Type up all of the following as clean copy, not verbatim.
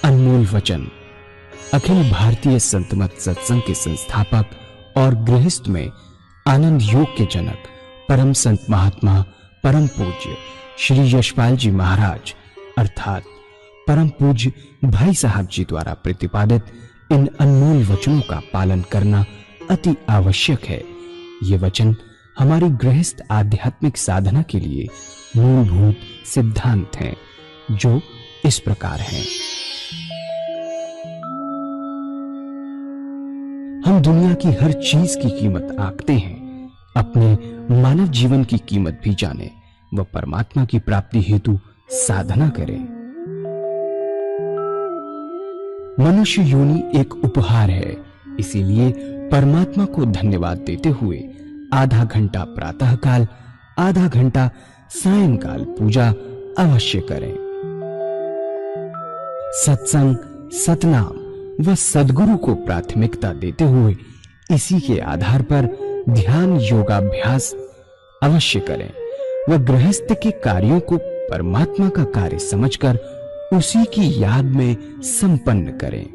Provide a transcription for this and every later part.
अनमोल वचन अखिल भारतीय संत मत सत्संग के संस्थापक और गृहस्थ में आनंद योग के जनक परम संत महात्मा परम पूज्य श्री यशपाल जी महाराज अर्थात परम पूज्य भाई साहब जी द्वारा प्रतिपादित इन अनमोल वचनों का पालन करना अति आवश्यक है। ये वचन हमारी गृहस्थ आध्यात्मिक साधना के लिए मूलभूत सिद्धांत हैं, जो इस प्रकार हैं। हम दुनिया की हर चीज की कीमत आंकते हैं, अपने मानव जीवन की कीमत भी जाने व परमात्मा की प्राप्ति हेतु साधना करें। मनुष्य योनि एक उपहार है, इसीलिए परमात्मा को धन्यवाद देते हुए आधा घंटा प्रातःकाल, आधा घंटा सायंकाल पूजा अवश्य करें। सत्संग, सतनाम व सद्गुरु को प्राथमिकता देते हुए इसी के आधार पर ध्यान योगाभ्यास अवश्य करें व गृहस्थ के कार्यों को परमात्मा का कार्य समझकर उसी की याद में संपन्न करें।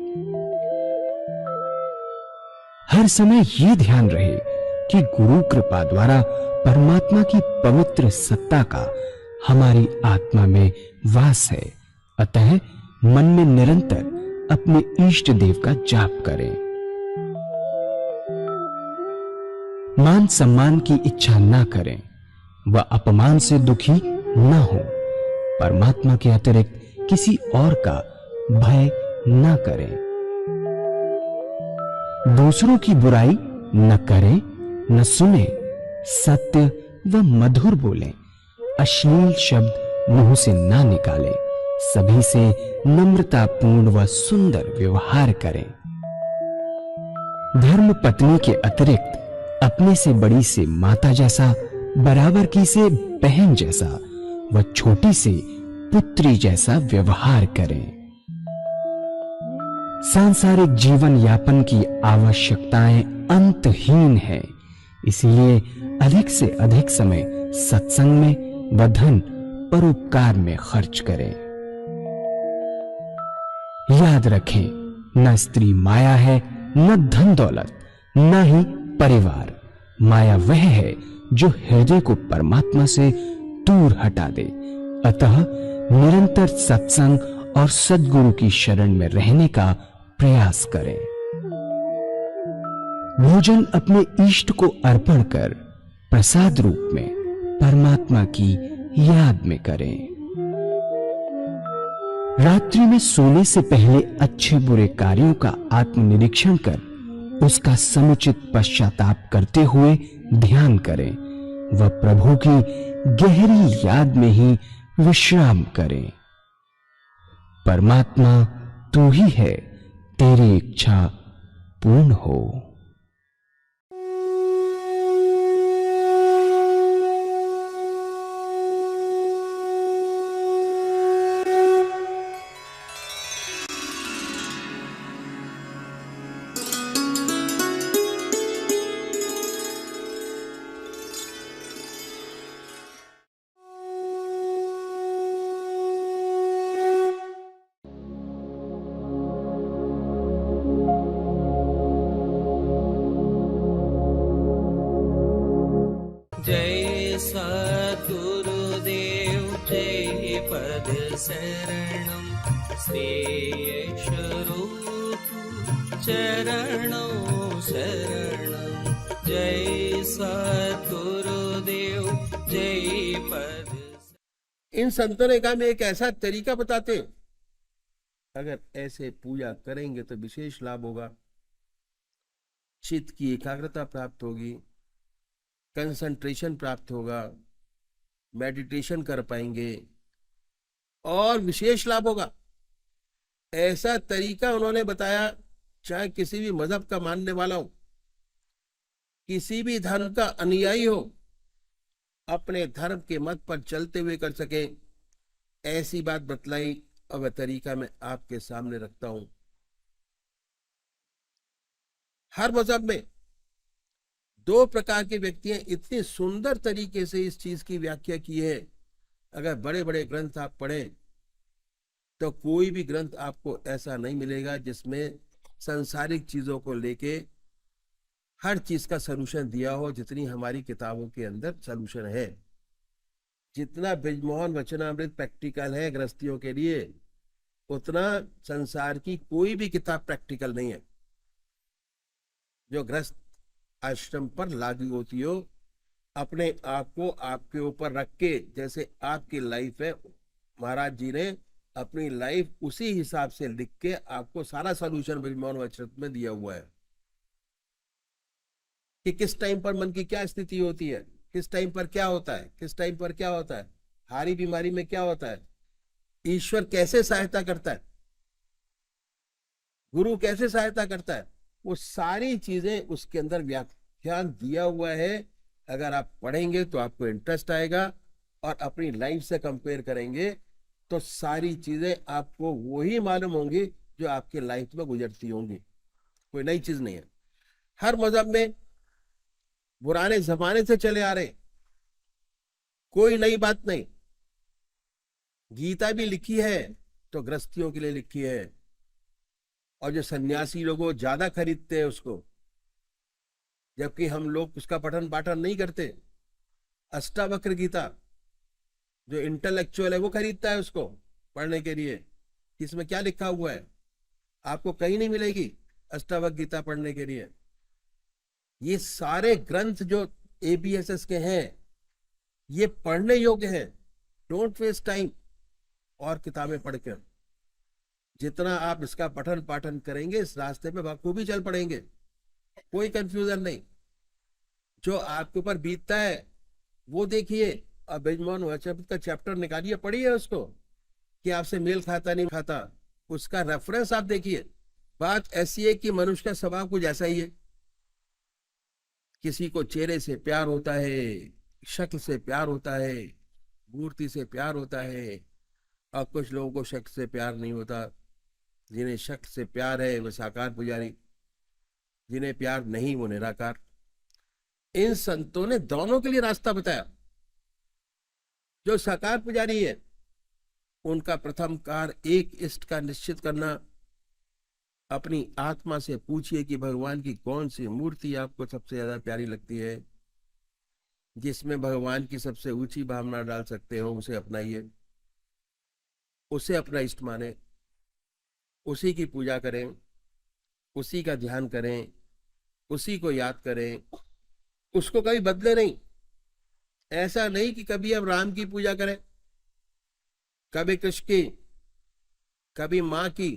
हर समय ये ध्यान रहे कि गुरु कृपा द्वारा परमात्मा की पवित्र सत्ता का हमारी आत्मा में वास है, अतः मन में निरंतर अपने इष्ट देव का जाप करें। मान सम्मान की इच्छा ना करें व अपमान से दुखी ना हो। परमात्मा के अतिरिक्त किसी और का भय ना करें। दूसरों की बुराई न करें, न सुने, सत्य व मधुर बोलें, अश्लील शब्द मुंह से ना निकालें, सभी से नम्रतापूर्ण व सुंदर व्यवहार करें। धर्म पत्नी के अतिरिक्त अपने से बड़ी से माता जैसा, बराबर की से बहन जैसा व छोटी से पुत्री जैसा व्यवहार करें। सांसारिक जीवन यापन की आवश्यकताएं अंतहीन है, इसलिए अधिक से अधिक समय सत्संग में व धन परोपकार में खर्च करें। याद रखें, न स्त्री माया है, न धन दौलत, न ही परिवार। माया वह है जो हृदय को परमात्मा से दूर हटा दे। अतः निरंतर सत्संग और सद्गुरु की शरण में रहने का प्रयास करें। भोजन अपने इष्ट को अर्पण कर प्रसाद रूप में परमात्मा की याद में करें। रात्रि में सोने से पहले अच्छे बुरे कार्यों का आत्मनिरीक्षण कर उसका समुचित पश्चाताप करते हुए ध्यान करें व प्रभु की गहरी याद में ही विश्राम करें। परमात्मा तू ही है, तेरी इच्छा पूर्ण हो। जय सद्गुरुदेव जय पद शरणं श्रेयस्वरूप चरणों शरणं। जय सद्गुरुदेव जय पद। इन संतों ने कहा, मैं एक ऐसा तरीका बताते, अगर ऐसे पूजा करेंगे तो विशेष लाभ होगा, चित्त की एकाग्रता प्राप्त होगी, कंसंट्रेशन प्राप्त होगा, मेडिटेशन कर पाएंगे और विशेष लाभ होगा। ऐसा तरीका उन्होंने बताया, चाहे किसी भी मजहब का मानने वाला हो, किसी भी धर्म का अनुयायी हो, अपने धर्म के मत पर चलते हुए कर सके। ऐसी बात बतलाई और वह तरीका मैं आपके सामने रखता हूं। हर मजहब में दो प्रकार के व्यक्ति हैं। इतनी सुंदर तरीके से इस चीज की व्याख्या की है, अगर बड़े बड़े ग्रंथ आप पढ़ें तो कोई भी ग्रंथ आपको ऐसा नहीं मिलेगा जिसमें सांसारिक चीजों को लेके हर चीज का सलूशन दिया हो, जितनी हमारी किताबों के अंदर सलूशन है। जितना ब्रजमोहन वचनामृत प्रैक्टिकल है गृहस्थियों के लिए, उतना संसार की कोई भी किताब प्रैक्टिकल नहीं है जो गृहस्थ आश्रम पर लागू होती हो। अपने आप को आपके ऊपर रख के, जैसे आपकी लाइफ है, महाराज जी ने अपनी लाइफ उसी हिसाब से लिख के आपको सारा सॉल्यूशन ब्रजमोहन वचनामृत में दिया हुआ है कि किस टाइम पर मन की क्या स्थिति होती है, किस टाइम पर क्या होता है, किस टाइम पर क्या होता है, हारी बीमारी में क्या होता है, ईश्वर कैसे सहायता करता है, गुरु कैसे सहायता करता है, वो सारी चीजें उसके अंदर व्याख्यान दिया हुआ है। अगर आप पढ़ेंगे तो आपको इंटरेस्ट आएगा, और अपनी लाइफ से कंपेयर करेंगे तो सारी चीजें आपको वही मालूम होंगी जो आपके लाइफ में गुजरती होंगी। कोई नई चीज नहीं है। हर मजहब में पुराने जमाने से चले आ रहे, कोई नई बात नहीं। गीता भी लिखी है तो गृहस्थियों के लिए लिखी है, और जो सन्यासी लोग ज्यादा खरीदते हैं उसको, जबकि हम लोग उसका पठन पाठन नहीं करते। अष्टावक्र गीता जो इंटेलेक्चुअल है वो खरीदता है उसको पढ़ने के लिए। इसमें क्या लिखा हुआ है आपको कहीं नहीं मिलेगी अष्टावक्र गीता पढ़ने के लिए। ये सारे ग्रंथ जो ABSS के हैं ये पढ़ने योग्य हैं। डोंट वेस्ट टाइम और किताबें पढ़कर। जितना आप इसका पठन पाठन करेंगे इस रास्ते में बखूबी चल पड़ेंगे, कोई कंफ्यूजन नहीं। जो आपके ऊपर बीतता है वो देखिए, और ब्रजमोहन वचनामृत का चैप्टर निकालिए, पढ़िए उसको कि आपसे मेल खाता नहीं खाता, उसका रेफरेंस आप देखिए। बात ऐसी है कि मनुष्य का स्वभाव कुछ ऐसा ही है। किसी को चेहरे से प्यार होता है, शक्ल से प्यार होता है, मूर्ति से प्यार होता है, और कुछ लोगों को शक्ल से प्यार नहीं होता। जिन्हें शक्ल से प्यार है वो साकार पुजारी, जिन्हें प्यार नहीं वो निराकार। इन संतों ने दोनों के लिए रास्ता बताया। जो साकार पुजारी है उनका प्रथम कार्य एक इष्ट का निश्चित करना। अपनी आत्मा से पूछिए कि भगवान की कौन सी मूर्ति आपको सबसे ज्यादा प्यारी लगती है, जिसमें भगवान की सबसे ऊंची भावना डाल सकते हो, उसे अपनाइए, उसे अपना इष्ट माने, उसी की पूजा करें, उसी का ध्यान करें, उसी को याद करें, उसको कभी बदले नहीं। ऐसा नहीं कि कभी अब राम की पूजा करें, कभी कृष्ण की, कभी माँ की।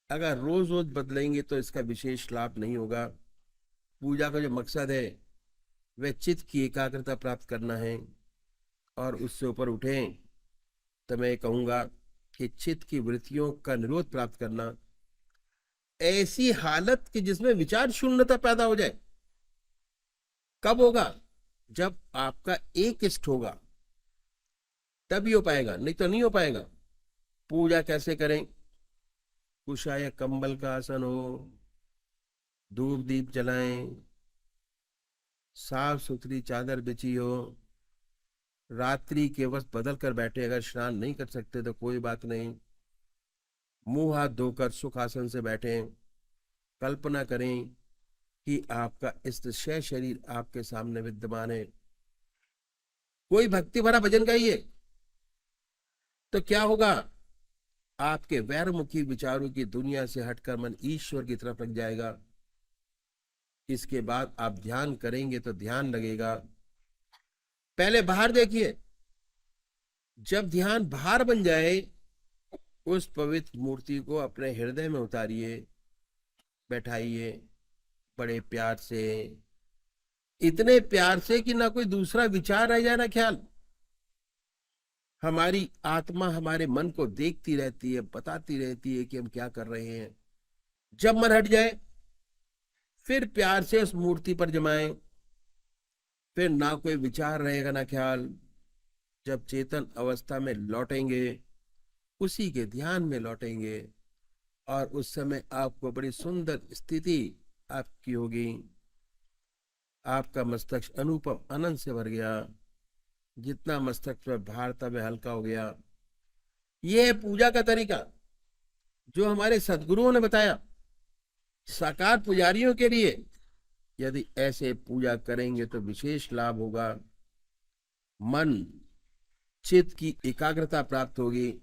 अगर रोज रोज बदलेंगे तो इसका विशेष लाभ नहीं होगा। पूजा का जो मकसद है वह चित्त की एकाग्रता प्राप्त करना है, और उससे ऊपर उठें तो मैं कहूंगा कि चित्त की वृत्तियों का निरोध प्राप्त करना। ऐसी हालत कि जिसमें विचार शून्यता पैदा हो जाए। कब होगा? जब आपका एक इष्ट होगा तभी हो पाएगा, नहीं तो नहीं हो पाएगा। पूजा कैसे करें? कुशाय कंबल का आसन हो, धूप दीप जलाएं, साफ सुथरी चादर बिछी हो, रात्रि के वक्त बदल कर बैठे। अगर स्नान नहीं कर सकते तो कोई बात नहीं, मुंह हाथ धोकर सुखासन से बैठे। कल्पना करें कि आपका इष्टशय शरीर आपके सामने विद्यमान है। कोई भक्ति भरा भजन गाइए तो क्या होगा? आपके वैरमुखी विचारों की दुनिया से हटकर मन ईश्वर की तरफ लग जाएगा। इसके बाद आप ध्यान करेंगे तो ध्यान लगेगा। पहले बाहर देखिए, जब ध्यान बाहर बन जाए उस पवित्र मूर्ति को अपने हृदय में उतारिए, बैठाइए बड़े प्यार से, इतने प्यार से कि ना कोई दूसरा विचार रह जाए ना ख्याल। हमारी आत्मा हमारे मन को देखती रहती है, बताती रहती है कि हम क्या कर रहे हैं। जब मन हट जाए फिर प्यार से उस मूर्ति पर जमाएं, फिर ना कोई विचार रहेगा ना ख्याल। जब चेतन अवस्था में लौटेंगे उसी के ध्यान में लौटेंगे, और उस समय आपको बड़ी सुंदर स्थिति आपकी होगी। आपका मस्तक अनुपम आनंद से भर गया। जितना मस्तक पर भार था वह हल्का हो गया। ये है पूजा का तरीका जो हमारे सदगुरुओं ने बताया। साकार पुजारियों के लिए यदि ऐसे पूजा करेंगे तो विशेष लाभ होगा। मन चित्त की एकाग्रता प्राप्त होगी,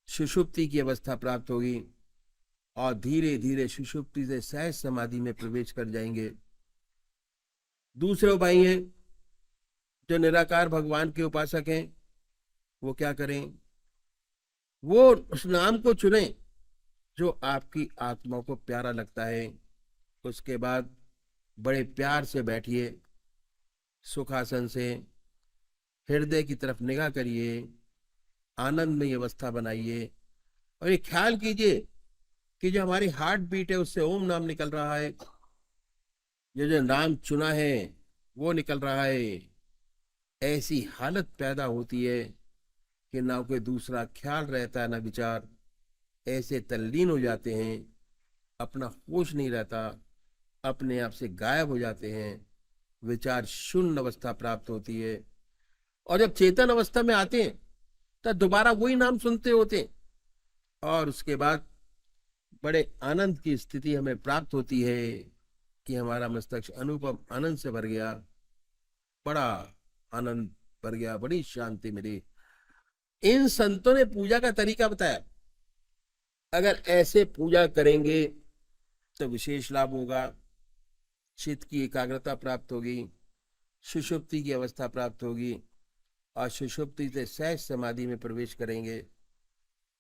सुषुप्ति की अवस्था प्राप्त होगी और धीरे धीरे सुषुप्ति से सहज समाधि में प्रवेश कर जाएंगे। दूसरे उपाय हैं जो निराकार भगवान के उपासक हैं, वो क्या करें? वो उस नाम को चुनें जो आपकी आत्मा को प्यारा लगता है। उसके बाद बड़े प्यार से बैठिए, सुखासन से हृदय की तरफ निगाह करिए, आनंदमय अवस्था बनाइए और ये ख्याल कीजिए कि जो हमारी हार्ट बीट है उससे ओम नाम निकल रहा है, ये जो नाम चुना है वो निकल रहा है। ऐसी हालत पैदा होती है कि ना कोई दूसरा ख्याल रहता है ना विचार, ऐसे तल्लीन हो जाते हैं, अपना होश नहीं रहता, अपने आप से गायब हो जाते हैं, विचार शून्य अवस्था प्राप्त होती है। और जब चेतन अवस्था में आते हैं तब दोबारा वही नाम सुनते होते हैं और उसके बाद बड़े आनंद की स्थिति हमें प्राप्त होती है कि हमारा मस्तिष्क अनुपम आनंद से भर गया, बड़ा आनंद भर गया, बड़ी शांति मिली। इन संतों ने पूजा का तरीका बताया। अगर ऐसे पूजा करेंगे तो विशेष लाभ होगा, चित्त की एकाग्रता प्राप्त होगी, सुषुप्ति की अवस्था प्राप्त होगी और सुषुप्ति से सहज समाधि में प्रवेश करेंगे।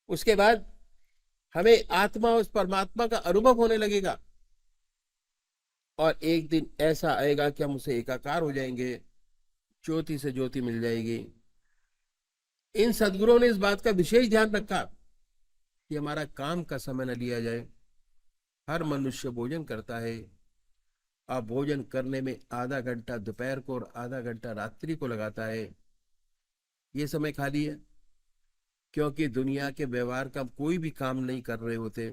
उसके बाद हमें आत्मा उस परमात्मा का अनुभव होने लगेगा और एक दिन ऐसा आएगा कि हम उसे एकाकार हो जाएंगे, ज्योति से ज्योति मिल जाएगी। इन सदगुरुओं ने इस बात का विशेष ध्यान रखा कि हमारा काम का समय न लिया जाए। हर मनुष्य भोजन करता है और भोजन करने में आधा घंटा दोपहर को और आधा घंटा रात्रि को लगाता है। ये समय खाली है क्योंकि दुनिया के व्यवहार का कोई भी काम नहीं कर रहे होते।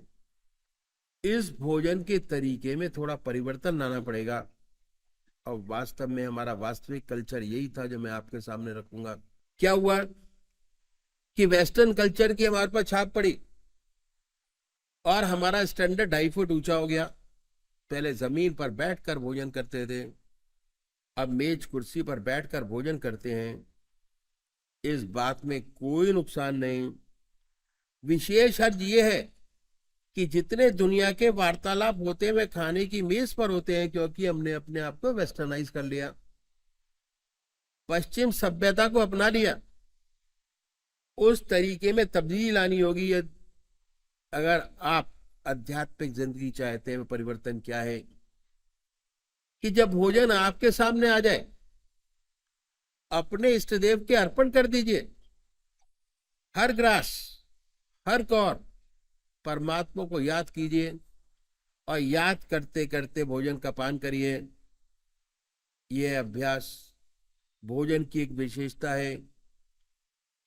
इस भोजन के तरीके में थोड़ा परिवर्तन लाना पड़ेगा और वास्तव में हमारा वास्तविक कल्चर यही था जो मैं आपके सामने रखूंगा। क्या हुआ कि वेस्टर्न कल्चर की हमारे पर छाप पड़ी और हमारा स्टैंडर्ड 2.5 फुट ऊंचा हो गया। पहले जमीन पर बैठकर भोजन करते थे, अब मेज कुर्सी पर बैठकर भोजन करते हैं। इस बात में कोई नुकसान नहीं। विशेष हर्ज ये है कि जितने दुनिया के वार्तालाप होते हैं वे खाने की मेज पर होते हैं, क्योंकि हमने अपने आप को वेस्टर्नाइज कर लिया, पश्चिम सभ्यता को अपना लिया। उस तरीके में तब्दीली लानी होगी अगर आप आध्यात्मिक जिंदगी चाहते हैं। परिवर्तन क्या है कि जब भोजन आपके सामने आ जाए, अपने इष्ट देव के अर्पण कर दीजिए। हर ग्रास, हर कौर परमात्मा को याद कीजिए और याद करते करते भोजन का पान करिए। यह अभ्यास भोजन की एक विशेषता है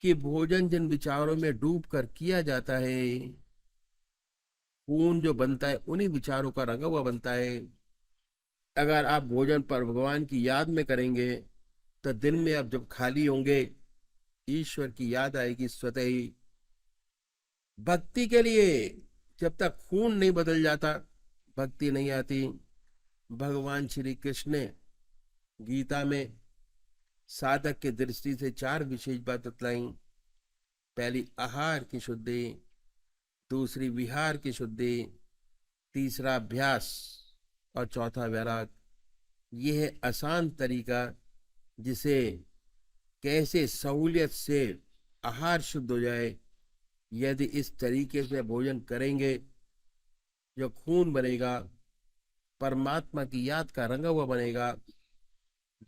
कि भोजन जिन विचारों में डूब कर किया जाता है, खून जो बनता है उन्हीं विचारों का रंगा हुआ बनता है। अगर आप भोजन पर भगवान की याद में करेंगे तो दिन में आप जब खाली होंगे ईश्वर की याद आएगी स्वतः ही। भक्ति के लिए जब तक खून नहीं बदल जाता भक्ति नहीं आती। भगवान श्री कृष्ण ने गीता में साधक की दृष्टि से 4 विशेष बात बतलाई। पहली आहार की शुद्धि, दूसरी विहार की शुद्धि, तीसरा अभ्यास और चौथा वैराग। यह है आसान तरीका जिसे कैसे सहूलियत से आहार शुद्ध हो जाए। यदि इस तरीके से भोजन करेंगे जो खून बनेगा, परमात्मा की याद का रंगा हुआ बनेगा।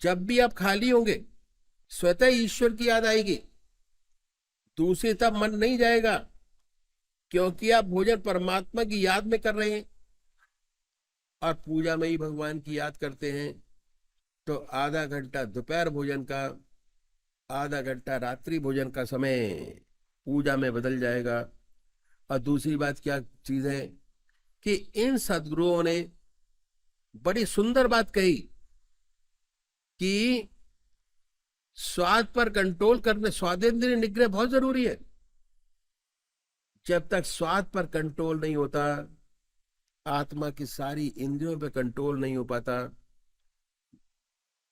जब भी आप खाली होंगे स्वतः ईश्वर की याद आएगी, दूसरी तरफ मन नहीं जाएगा, क्योंकि आप भोजन परमात्मा की याद में कर रहे हैं और पूजा में ही भगवान की याद करते हैं। तो आधा घंटा दोपहर भोजन का, आधा घंटा रात्रि भोजन का समय पूजा में बदल जाएगा। और दूसरी बात क्या चीज है कि इन सदगुरुओं ने बड़ी सुंदर बात कही कि स्वाद पर कंट्रोल करने, स्वादेंद्रिय निग्रह बहुत जरूरी है। जब तक स्वाद पर कंट्रोल नहीं होता, आत्मा की सारी इंद्रियों पर कंट्रोल नहीं हो पाता।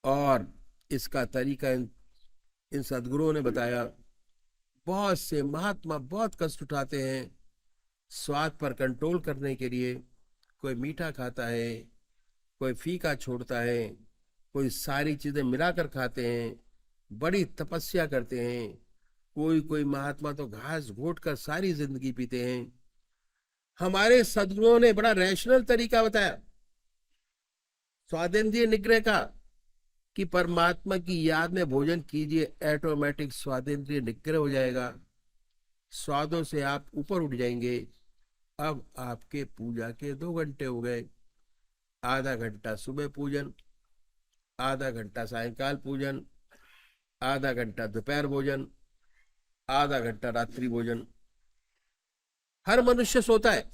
और इसका तरीका इन सद्गुरुओं ने बताया। बहुत से महात्मा बहुत कष्ट उठाते हैं स्वाद पर कंट्रोल करने के लिए। कोई मीठा खाता है, कोई फीका छोड़ता है, कोई सारी चीजें मिलाकर खाते हैं, बड़ी तपस्या करते हैं। कोई कोई महात्मा तो घास घोट कर सारी जिंदगी पीते हैं। हमारे सद्गुरुओं ने बड़ा रैशनल तरीका बताया स्वादेंद्रिय निग्रह का, कि परमात्मा की याद में भोजन कीजिए, ऑटोमेटिक स्वादेंद्रिय निग्रह हो जाएगा, स्वादों से आप ऊपर उठ जाएंगे। अब आपके पूजा के 2 घंटे हो गए। आधा घंटा सुबह पूजन, आधा घंटा सायंकाल पूजन, आधा घंटा दोपहर भोजन, आधा घंटा रात्रि भोजन। हर मनुष्य सोता है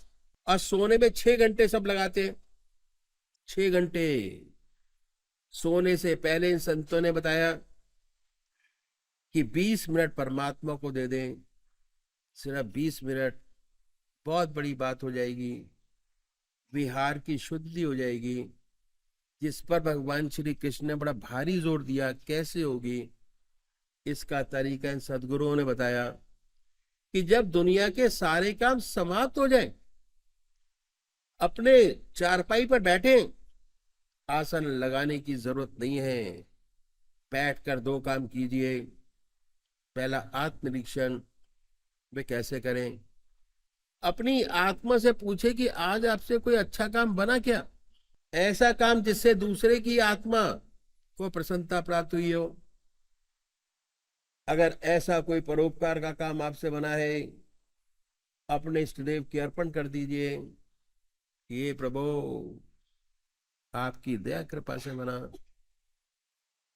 और सोने में 6 घंटे सब लगाते हैं। 6 घंटे सोने से पहले इन संतों ने बताया कि 20 मिनट परमात्मा को दे दें। सिर्फ 20 मिनट, बहुत बड़ी बात हो जाएगी। विहार की शुद्धि हो जाएगी, जिस पर भगवान श्री कृष्ण ने बड़ा भारी जोर दिया। कैसे होगी? इसका तरीका इन सद्गुरुओं ने बताया कि जब दुनिया के सारे काम समाप्त हो जाए, अपने चारपाई पर बैठे, आसन लगाने की जरूरत नहीं है, बैठकर 2 काम कीजिए। पहला आत्मनिरीक्षण वे कैसे करें? अपनी आत्मा से पूछे कि आज आपसे कोई अच्छा काम बना क्या, ऐसा काम जिससे दूसरे की आत्मा को प्रसन्नता प्राप्त हुई हो। अगर ऐसा कोई परोपकार का काम आपसे बना है, अपने इष्टदेव की अर्पण कर दीजिए। ये प्रभु आपकी दया कृपा से बना।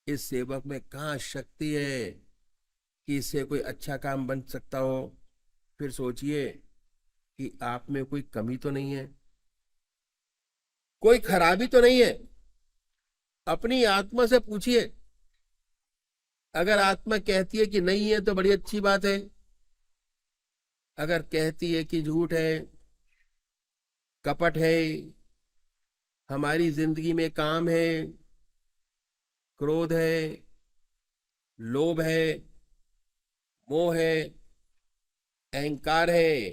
इस सेवक में कहाँ शक्ति है कि इससे कोई अच्छा काम बन सकता हो। फिर सोचिए कि आप में कोई कमी तो नहीं है, कोई खराबी तो नहीं है। अपनी आत्मा से पूछिए। अगर आत्मा कहती है कि नहीं है तो बड़ी अच्छी बात है। अगर कहती है कि झूठ है, कपट है, हमारी जिंदगी में काम है, क्रोध है, लोभ है, मोह है, अहंकार है,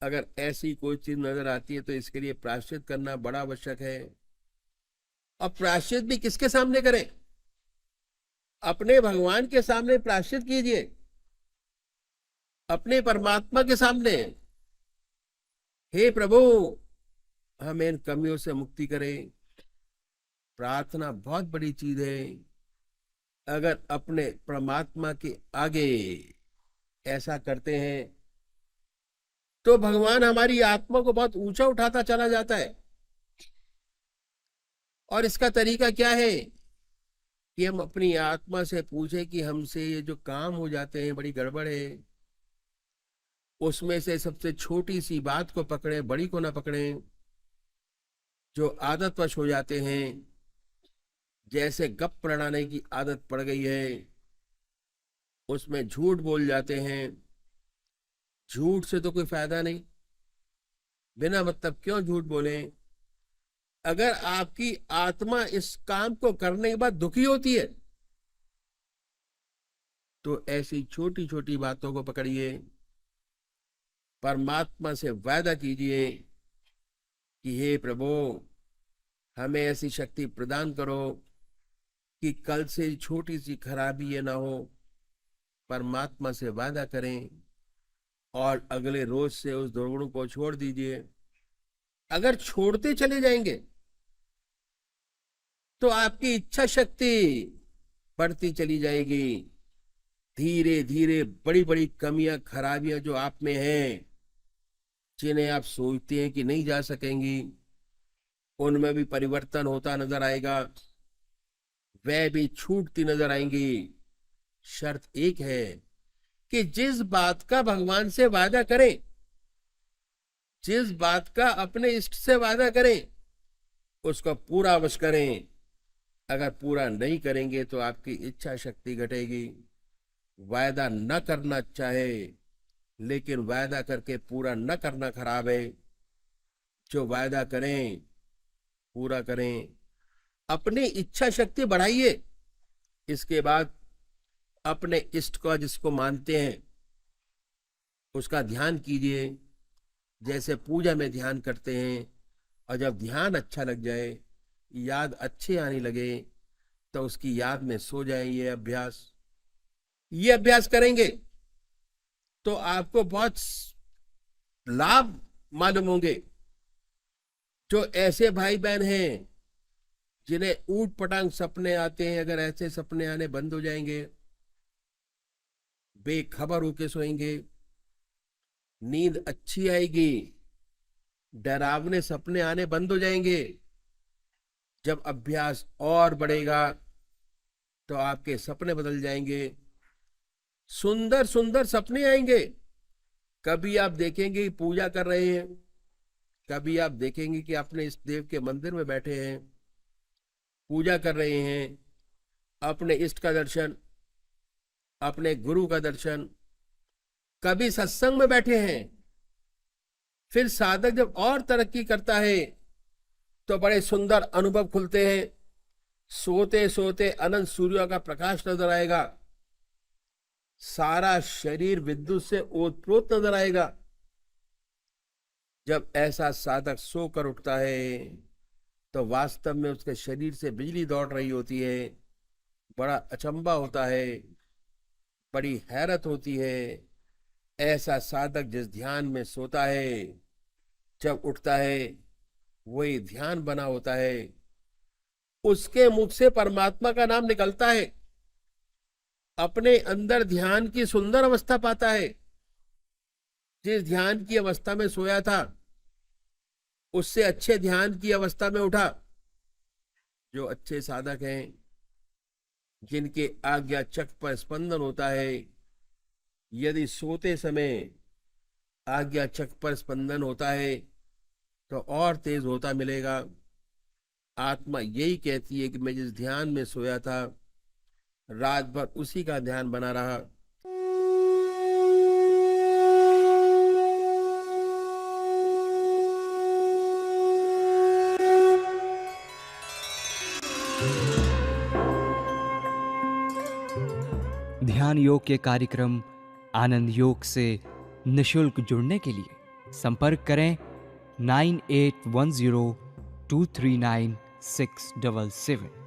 अगर ऐसी कोई चीज नजर आती है तो इसके लिए प्रायश्चित करना बड़ा आवश्यक है। और प्रायश्चित भी किसके सामने करें? अपने भगवान के सामने प्रायश्चित कीजिए, अपने परमात्मा के सामने। हे प्रभु, हमें इन कमियों से मुक्ति करें। प्रार्थना बहुत बड़ी चीज है। अगर अपने परमात्मा के आगे ऐसा करते हैं तो भगवान हमारी आत्मा को बहुत ऊंचा उठाता चला जाता है। और इसका तरीका क्या है कि हम अपनी आत्मा से पूछे कि हमसे ये जो काम हो जाते हैं बड़ी गड़बड़ है, उसमें से सबसे छोटी सी बात को पकड़े, बड़ी को ना पकड़े। जो आदतवश हो जाते हैं, जैसे गप लड़ाने की आदत पड़ गई है, उसमें झूठ बोल जाते हैं। झूठ से तो कोई फायदा नहीं, बिना मतलब क्यों झूठ बोले। अगर आपकी आत्मा इस काम को करने के बाद दुखी होती है तो ऐसी छोटी छोटी बातों को पकड़िए, परमात्मा से वादा कीजिए कि हे प्रभु, हमें ऐसी शक्ति प्रदान करो कि कल से छोटी सी खराबी ये ना हो। परमात्मा से वादा करें और अगले रोज से उस दुर्गुण को छोड़ दीजिए। अगर छोड़ते चले जाएंगे तो आपकी इच्छा शक्ति बढ़ती चली जाएगी। धीरे धीरे बड़ी बड़ी कमियां, खराबियां जो आप में हैं, जिन्हें आप सोचते हैं कि नहीं जा सकेंगी, उनमें भी परिवर्तन होता नजर आएगा। वह भी छूटती नजर आएंगी। शर्त एक है कि जिस बात का भगवान से वादा करें, जिस बात का अपने इष्ट से वादा करें, उसको पूरा अवश्य करें। अगर पूरा नहीं करेंगे तो आपकी इच्छा शक्ति घटेगी। वायदा न करना चाहे लेकिन वायदा करके पूरा न करना खराब है। जो वायदा करें पूरा करें। अपनी इच्छा शक्ति बढ़ाइए। इसके बाद अपने इष्ट को, जिसको मानते हैं, उसका ध्यान कीजिए, जैसे पूजा में ध्यान करते हैं। और जब ध्यान अच्छा लग जाए, याद अच्छे आने लगे, तो उसकी याद में सो जाए। ये अभ्यास करेंगे तो आपको बहुत लाभ मालूम होंगे। जो ऐसे भाई बहन हैं जिन्हें ऊट पटांग सपने आते हैं, अगर ऐसे सपने आने बंद हो जाएंगे, बेखबर होके सोएंगे, नींद अच्छी आएगी, डरावने सपने आने बंद हो जाएंगे। जब अभ्यास और बढ़ेगा तो आपके सपने बदल जाएंगे, सुंदर सुंदर सपने आएंगे। कभी आप देखेंगे कि पूजा कर रहे हैं, कभी आप देखेंगे कि अपने इष्ट देव के मंदिर में बैठे हैं, पूजा कर रहे हैं, अपने इष्ट का दर्शन, अपने गुरु का दर्शन, कभी सत्संग में बैठे हैं। फिर साधक जब और तरक्की करता है तो बड़े सुंदर अनुभव खुलते हैं। सोते सोते अनंत सूर्यों का प्रकाश नजर आएगा, सारा शरीर विद्युत से ओतप्रोत नजर आएगा। जब ऐसा साधक सोकर उठता है तो वास्तव में उसके शरीर से बिजली दौड़ रही होती है। बड़ा अचंभा होता है, बड़ी हैरत होती है। ऐसा साधक जिस ध्यान में सोता है, जब उठता है वही ध्यान बना होता है। उसके मुख से परमात्मा का नाम निकलता है, अपने अंदर ध्यान की सुंदर अवस्था पाता है। जिस ध्यान की अवस्था में सोया था, उससे अच्छे ध्यान की अवस्था में उठा। जो अच्छे साधक हैं, जिनके आज्ञा चक्र पर स्पंदन होता है, यदि सोते समय आज्ञा चक्र पर स्पंदन होता है तो और तेज होता मिलेगा। आत्मा यही कहती है कि मैं जिस ध्यान में सोया था, रात भर उसी का ध्यान बना रहा। ध्यान योग के कार्यक्रम आनंद योग से निशुल्क जुड़ने के लिए संपर्क करें 9810239677।